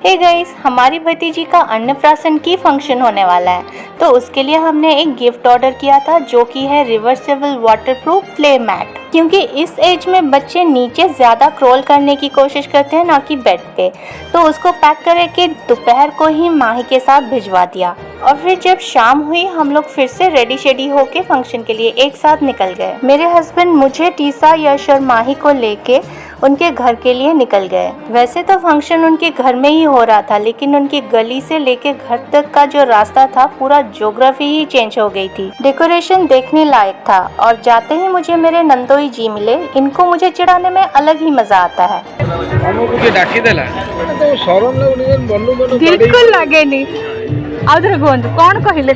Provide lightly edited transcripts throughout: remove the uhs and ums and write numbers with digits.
Hey guys, हमारी भतीजी का अन्नप्राशन की फंक्शन होने वाला है, तो उसके लिए हमने एक गिफ्ट ऑर्डर किया था जो कि है रिवर्सेबल वाटरप्रूफ प्ले मैट। क्योंकि इस एज में बच्चे नीचे ज़्यादा क्रॉल करने की कोशिश करते हैं, ना कि बेड पे, तो उसको पैक करके दोपहर को ही माही के साथ भिजवा दिया। और फिर जब शाम हुई हम लोग फिर से रेडी शेडी होके फंक्शन के लिए एक साथ निकल गए। मेरे हस्बैंड मुझे, टीसा, यश और माही को लेके उनके घर के लिए निकल गए। वैसे तो फंक्शन उनके घर में ही हो रहा था, लेकिन उनकी गली से लेके घर तक का जो रास्ता था पूरा ज्योग्राफी ही चेंज हो गई थी। डेकोरेशन देखने लायक था और जाते ही मुझे मेरे नंदोई जी मिले। इनको मुझे चिढ़ाने में अलग ही मजा आता है। बिल्कुल लगे नहीं। कौन कहले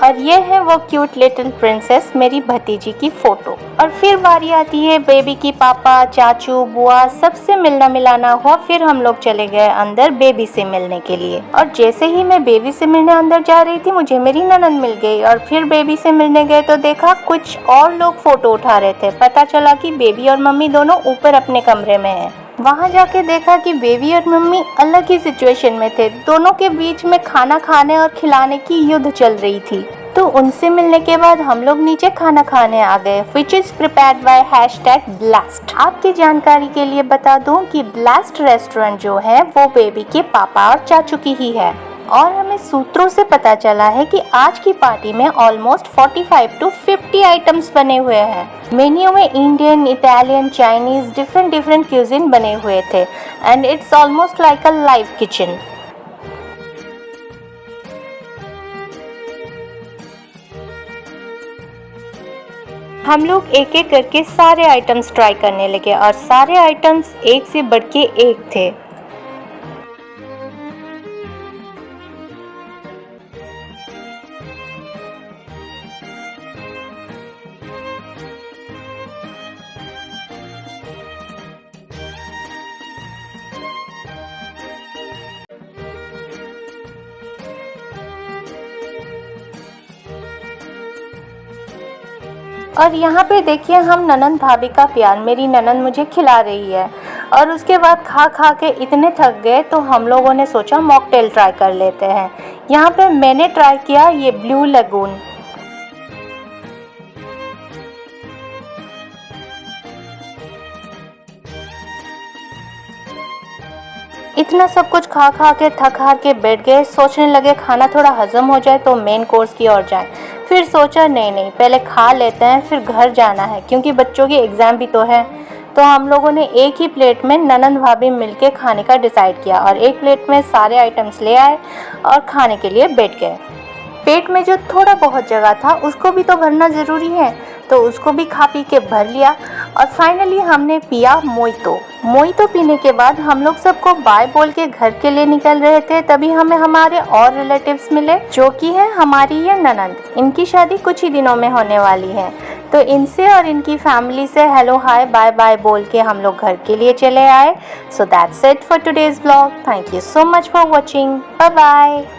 और ये है वो क्यूट लिटिल प्रिंसेस, मेरी भतीजी की फोटो। और फिर बारी आती है बेबी की पापा, चाचू, बुआ सबसे मिलना मिलाना हुआ। फिर हम लोग चले गए अंदर बेबी से मिलने के लिए। और जैसे ही मैं बेबी से मिलने अंदर जा रही थी मुझे मेरी ननद मिल गई। और फिर बेबी से मिलने गए तो देखा कुछ और लोग फोटो उठा रहे थे। पता चला कि बेबी और मम्मी दोनों ऊपर अपने कमरे में है। वहाँ जाके देखा कि बेबी और मम्मी अलग ही सिचुएशन में थे। दोनों के बीच में खाना खाने और खिलाने की युद्ध चल रही थी। तो उनसे मिलने के बाद हम लोग नीचे खाना खाने आ गए, which is prepared by #blast. आपकी जानकारी के लिए बता दूं कि ब्लास्ट रेस्टोरेंट जो है वो बेबी के पापा और चाचू की ही है। और हमें सूत्रों से पता चला है कि आज की पार्टी में ऑलमोस्ट 45 to 50 आइटम्स बने हुए हैं। मेन्यू में Indian, Italian, Chinese different cuisine बने हुए थे and it's almost like a live kitchen. हम लोग एक एक करके सारे आइटम्स ट्राई करने लगे और सारे आइटम्स एक से बढ़ के एक थे। और यहाँ पे देखिए हम ननंद भाभी का प्यार। मेरी ननंद मुझे खिला रही है और उसके बाद खा खा के इतने थक गए तो हम लोगों ने सोचा मॉकटेल ट्राई कर लेते हैं। यहाँ पे मैंने ट्राई किया ये ब्लू लगून। इतना सब कुछ खा खा के थक हार के बैठ गए। सोचने लगे खाना थोड़ा हजम हो जाए तो मेन कोर्स की ओर जाएं। फिर सोचा नहीं पहले खा लेते हैं, फिर घर जाना है क्योंकि बच्चों की एग्ज़ाम भी तो है। तो हम लोगों ने एक ही प्लेट में ननंद भाभी मिलके खाने का डिसाइड किया और एक प्लेट में सारे आइटम्स ले आए और खाने के लिए बैठ गए। पेट में जो थोड़ा बहुत जगह था उसको भी तो भरना ज़रूरी है, तो उसको भी खा पी के भर लिया। और फाइनली हमने पिया मोइतो पीने के बाद हम लोग सबको बाय बोल के घर के लिए निकल रहे थे। तभी हमें हमारे और रिलेटिव्स मिले जो कि है हमारी ये ननंद। इनकी शादी कुछ ही दिनों में होने वाली है, तो इनसे और इनकी फैमिली से हेलो हाय बाय बाय बोल के हम लोग घर के लिए चले आए। So that's it for today's blog. Thank you so much for watching. Bye bye.